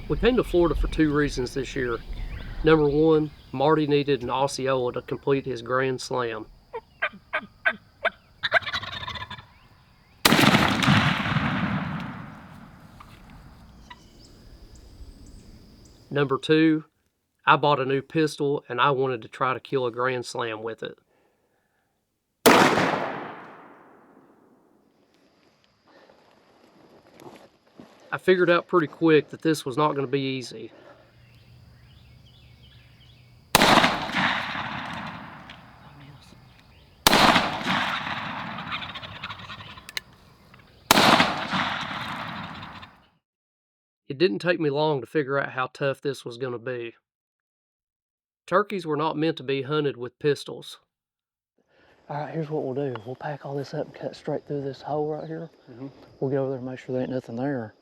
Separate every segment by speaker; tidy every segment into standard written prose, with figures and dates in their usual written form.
Speaker 1: We came to Florida for two reasons this year. Number one, Marty needed an Osceola to complete his grand slam. Number two, I bought a new pistol and I wanted to try to kill a grand slam with it. I figured out pretty quick that this was not going to be easy. It didn't take me long to figure out how tough this was going to be. Turkeys were not meant to be hunted with pistols.
Speaker 2: All right, here's what we'll do. We'll pack all this up and cut straight through this hole right here. We'll get over there and make sure there ain't nothing there.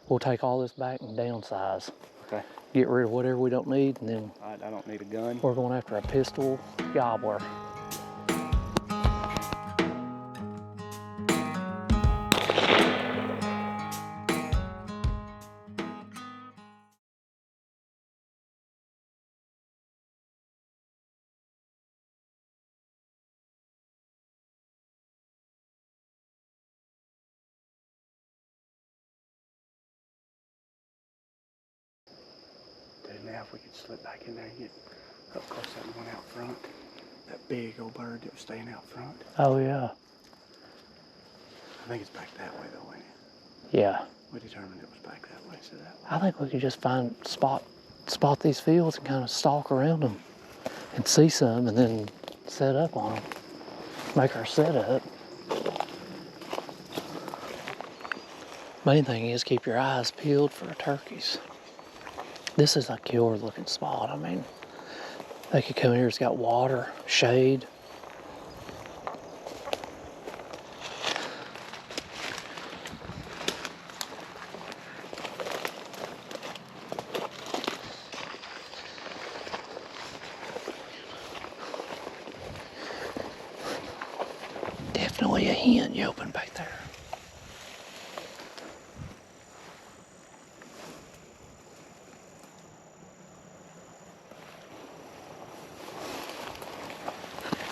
Speaker 2: We'll take all this back and downsize.
Speaker 3: Okay.
Speaker 2: Get rid of whatever we don't need, and then
Speaker 3: I don't need a gun.
Speaker 2: we're going after a pistol gobbler.
Speaker 3: Dude, now if we could slip back in there and get up close to that one out front. That big old bird that was staying out front.
Speaker 2: Oh, yeah.
Speaker 3: I think it's back that way though, ain't it?
Speaker 2: Yeah.
Speaker 3: We determined it was back that way, so that way.
Speaker 2: I think we could just spot these fields and kind of stalk around them and see some and then set up on them. Make our setup. Main thing is keep your eyes peeled for turkeys. This is a killer looking spot. I mean, they could come here, it's got water, shade. Definitely a hen yelping back there.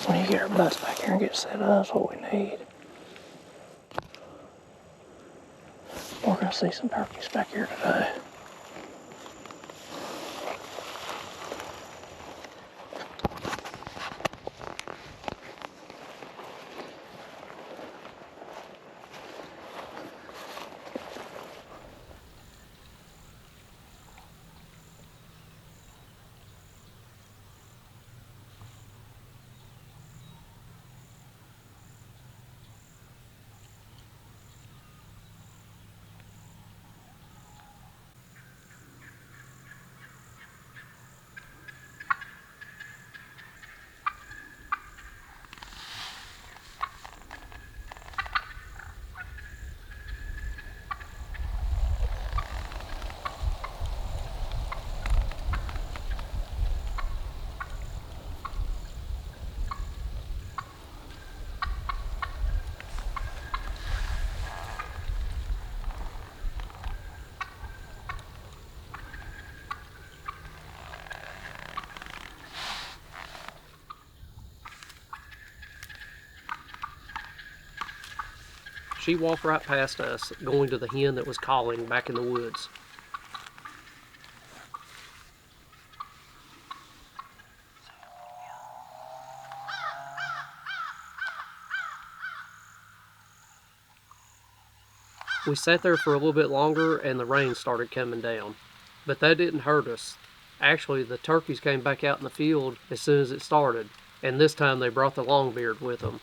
Speaker 2: When you get our butts back here and get set up, that's what we need. We're gonna see some turkeys back here today.
Speaker 1: She walked right past us, going to the hen that was calling back in the woods. We sat there for a little bit longer and the rain started coming down. But that didn't hurt us. Actually, the turkeys came back out in the field as soon as it started, and this time they brought the longbeard with them.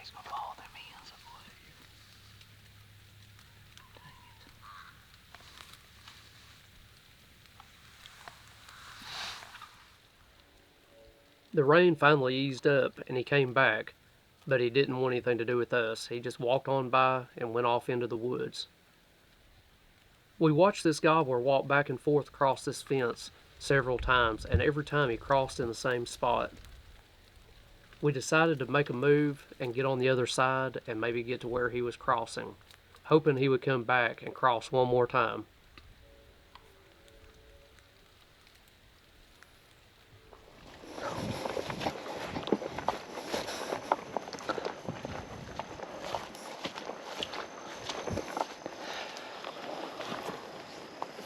Speaker 2: he's gonna follow them ends, I believe.
Speaker 1: The rain finally eased up and he came back, but he didn't want anything to do with us. He just walked on by and went off into the woods. We watched this gobbler walk back and forth across this fence several times, and every time he crossed in the same spot. We decided to make a move and get on the other side and maybe get to where he was crossing, hoping he would come back and cross one more time.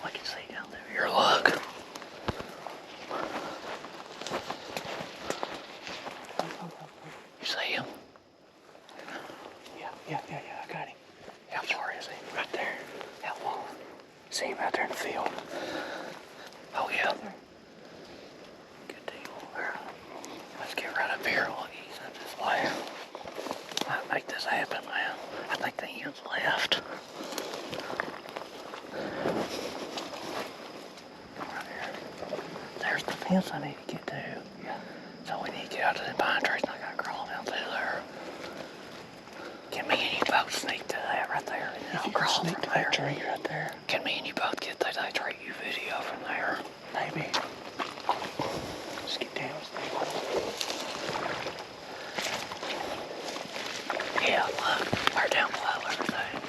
Speaker 2: I can see down there. Here, look. You see him?
Speaker 3: Yeah, I got him.
Speaker 2: How far is he?
Speaker 3: Right there.
Speaker 2: How long?
Speaker 3: See him out there in the field.
Speaker 2: Oh, yeah. Good deal. Let's get right up here. We'll ease up this way. Might make this happen, man. I think the end's left. Right here. There's the fence I need to get to.
Speaker 3: Yeah.
Speaker 2: So we need to get out to the pine trees. I gotta crawl down through there. Can me and you both sneak to that right there, and then I'll crawl
Speaker 3: Sneak
Speaker 2: from
Speaker 3: to
Speaker 2: there.
Speaker 3: that tree right there.
Speaker 2: Can me and you both get that you video from there?
Speaker 3: Maybe. Just get down.
Speaker 2: Yeah, look, we're down below everything.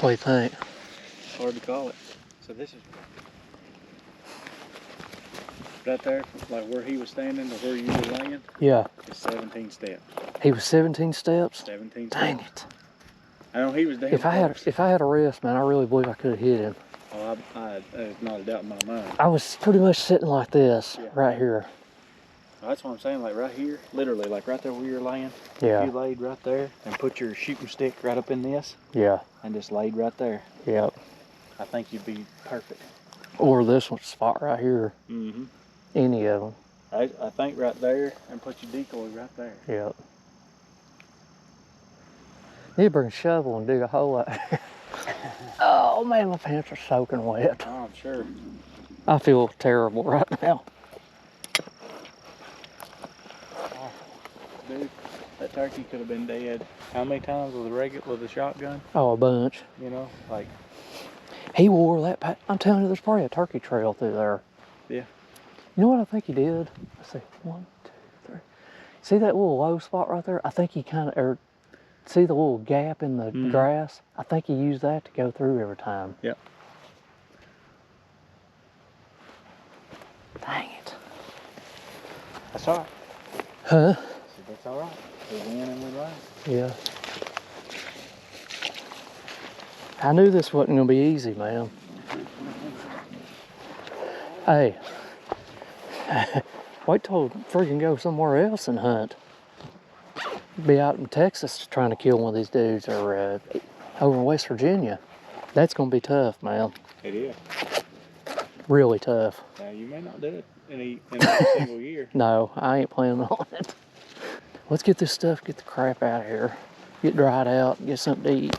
Speaker 2: What do you think?
Speaker 3: Hard to call it. So this is right there, like where he was standing to where you were laying.
Speaker 2: Yeah.
Speaker 3: It's 17 steps.
Speaker 2: He was 17 steps?
Speaker 3: 17 steps.
Speaker 2: Dang it.
Speaker 3: I know he was damn
Speaker 2: If I had a rest, man, I really believe I could have hit him.
Speaker 3: Oh, there's not a doubt in my mind.
Speaker 2: I was pretty much sitting like this,
Speaker 3: Yeah.
Speaker 2: right here.
Speaker 3: That's what I'm saying, like right here, literally, like right there where you're laying.
Speaker 2: Yeah.
Speaker 3: You laid right there and put your shooting stick right up in this
Speaker 2: Yeah.
Speaker 3: and just laid right there.
Speaker 2: Yep.
Speaker 3: I think you'd be perfect.
Speaker 2: Or this one spot right here.
Speaker 3: Mm-hmm.
Speaker 2: Any of them.
Speaker 3: I think right there and put your decoy right there.
Speaker 2: Yep. Need to bring a shovel and dig a hole out here. Oh man, my pants are soaking wet.
Speaker 3: Oh, I'm sure.
Speaker 2: I feel terrible right now.
Speaker 3: Dude, that turkey could have been dead. How many times with a shotgun?
Speaker 2: Oh, a bunch.
Speaker 3: You know, like.
Speaker 2: He wore that. I'm telling you, there's probably a turkey trail through there.
Speaker 3: Yeah.
Speaker 2: You know what I think he did? Let's see, 1, 2, 3. See that little low spot right there? I think he kind of, see the little gap in the grass? I think he used that to go through every time.
Speaker 3: Yep.
Speaker 2: Dang it.
Speaker 3: That's all right.
Speaker 2: Huh?
Speaker 3: That's all right. We win and we learn.
Speaker 2: Yeah. I knew this wasn't gonna be easy, man. Hey. Wait till friggin' go somewhere else and hunt.
Speaker 1: Be out in Texas trying to kill one of these dudes, or over in West Virginia. That's gonna be tough, man.
Speaker 3: It is.
Speaker 1: Really tough.
Speaker 3: Now, you may not do it in a single year.
Speaker 1: No, I ain't planning on it. Let's get this stuff, get the crap out of here. Get dried out, get something to eat.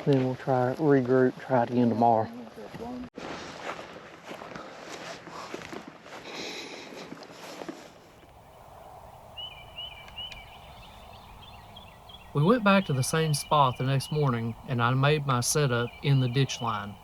Speaker 1: Then we'll try regroup, try it again tomorrow. We went back to the same spot the next morning, and I made my setup in the ditch line.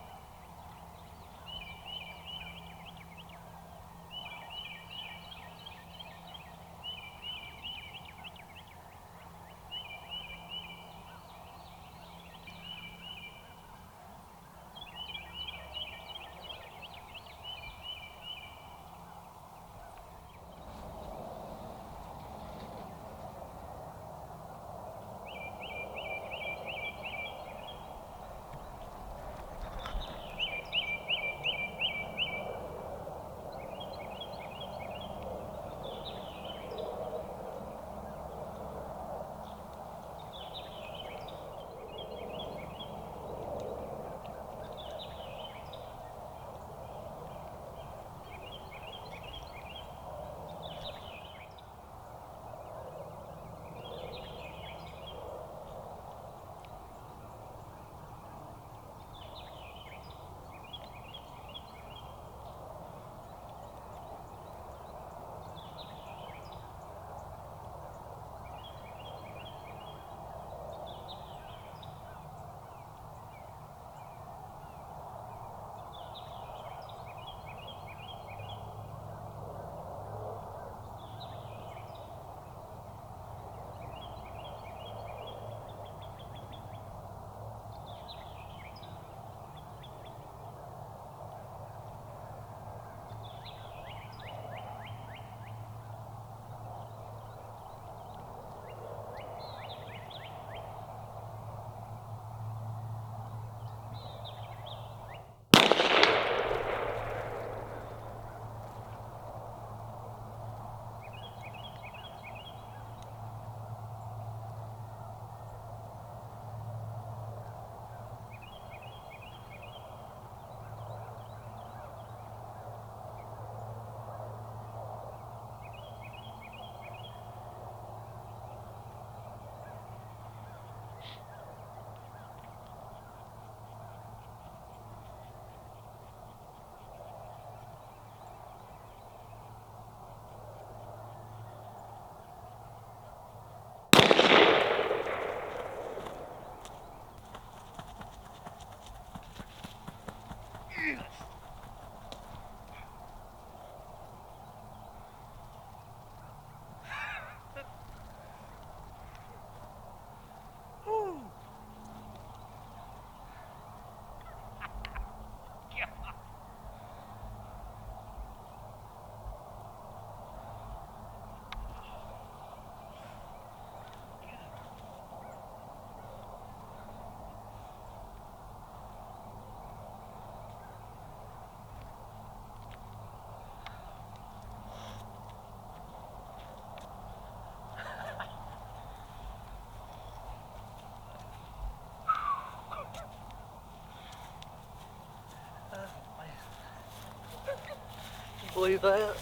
Speaker 1: Believe that?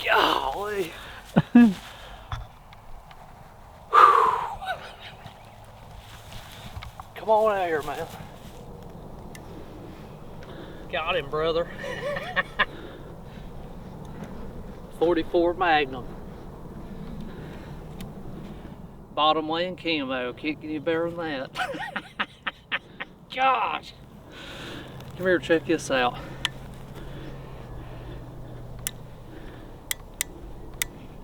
Speaker 1: Golly. Come on out here, man. Got him, brother. 44 Magnum. Bottom lane camo. Can't get any better than that. Gosh. Come here, check this out.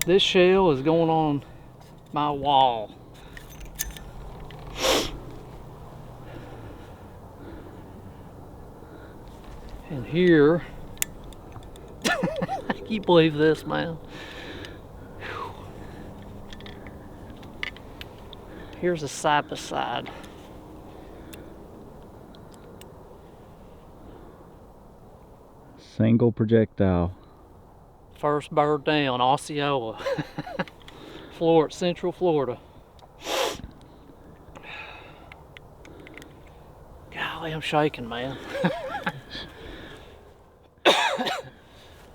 Speaker 1: This shell is going on my wall. And here, can you believe this, man? Here's a side by side.
Speaker 4: Single projectile.
Speaker 1: First bird down, Osceola. Florida, Central Florida. Golly, I'm shaking, man.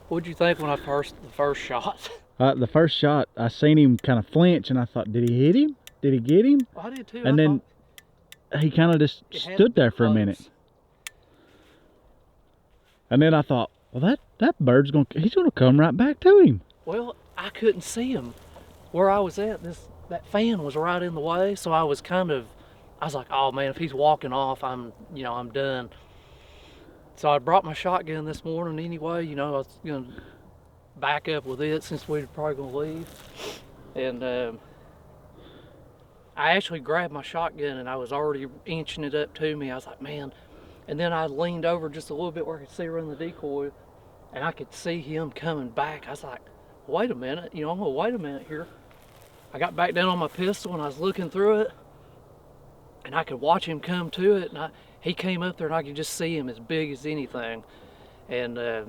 Speaker 1: What'd you think when the first shot?
Speaker 4: The first shot, I seen him kind of flinch, and I thought, did he hit him? Did he get him?
Speaker 1: Well, I did too.
Speaker 4: And then he kind of just stood there for a minute. And then I thought, well, that bird's he's gonna come right back to him.
Speaker 1: Well, I couldn't see him where I was at. That fan was right in the way, so I was like, oh man, if he's walking off, I'm done. So I brought my shotgun this morning anyway. I was gonna back up with it since we were probably gonna leave. And I actually grabbed my shotgun and I was already inching it up to me. I was like, man. And then I leaned over just a little bit where I could see around the decoy, and I could see him coming back. I was like, wait a minute, I'm gonna wait a minute here. I got back down on my pistol and I was looking through it, and I could watch him come to it, and he came up there and I could just see him as big as anything. And I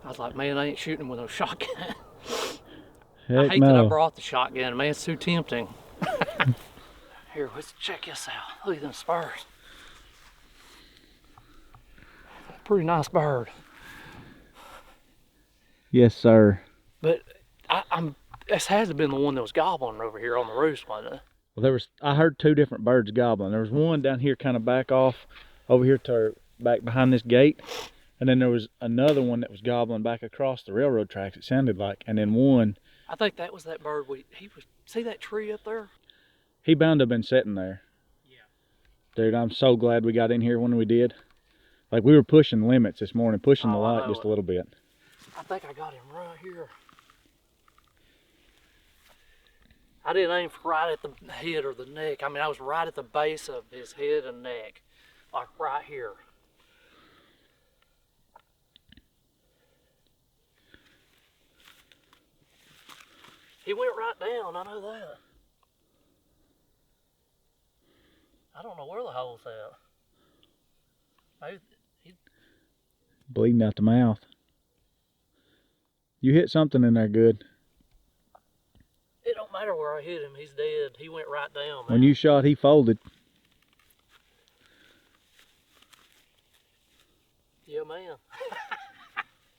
Speaker 1: was like, man, I ain't shooting him with no shotgun. I hate that I brought the shotgun, man, it's too tempting. Here, let's check this out. Look at them spurs. Pretty nice bird.
Speaker 4: Yes, sir.
Speaker 1: But this has been the one that was gobbling over here on the roost, wasn't it?
Speaker 4: Well, I heard two different birds gobbling. There was one down here kind of back off over here to back behind this gate. And then there was another one that was gobbling back across the railroad tracks, it sounded like. And then one.
Speaker 1: I think that was that bird see that tree up there?
Speaker 4: He bound to have been sitting there.
Speaker 1: Yeah.
Speaker 4: Dude, I'm so glad we got in here when we did. Like, we were pushing limits this morning, pushing the light just a little bit.
Speaker 1: I think I got him right here. I didn't aim right at the head or the neck. I mean, I was right at the base of his head and neck, like right here. He went right down, I know that. I don't know where the hole's at. Maybe
Speaker 4: bleeding out the mouth. You hit something in there good.
Speaker 1: It don't matter where I hit him, he's dead. He went right down, man.
Speaker 4: When you shot, he folded.
Speaker 1: Yeah, man.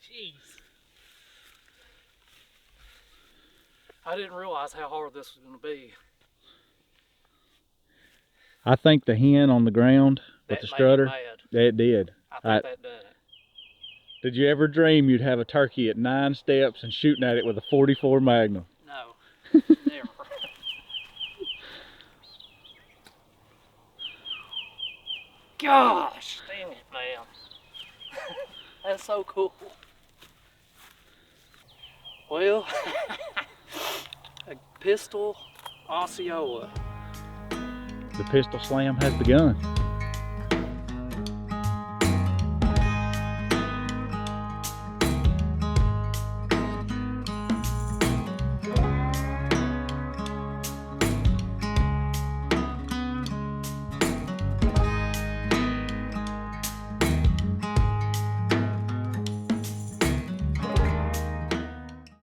Speaker 1: Jeez. I didn't realize how hard this was going to be.
Speaker 4: I think the hen on the ground with the strutter, it did.
Speaker 1: I think that done it.
Speaker 4: Did you ever dream you'd have a turkey at 9 steps and shooting at it with a 44 Magnum?
Speaker 1: No, never. Gosh, dang it, man. That's so cool. Well, a pistol Osceola.
Speaker 4: The pistol slam has begun.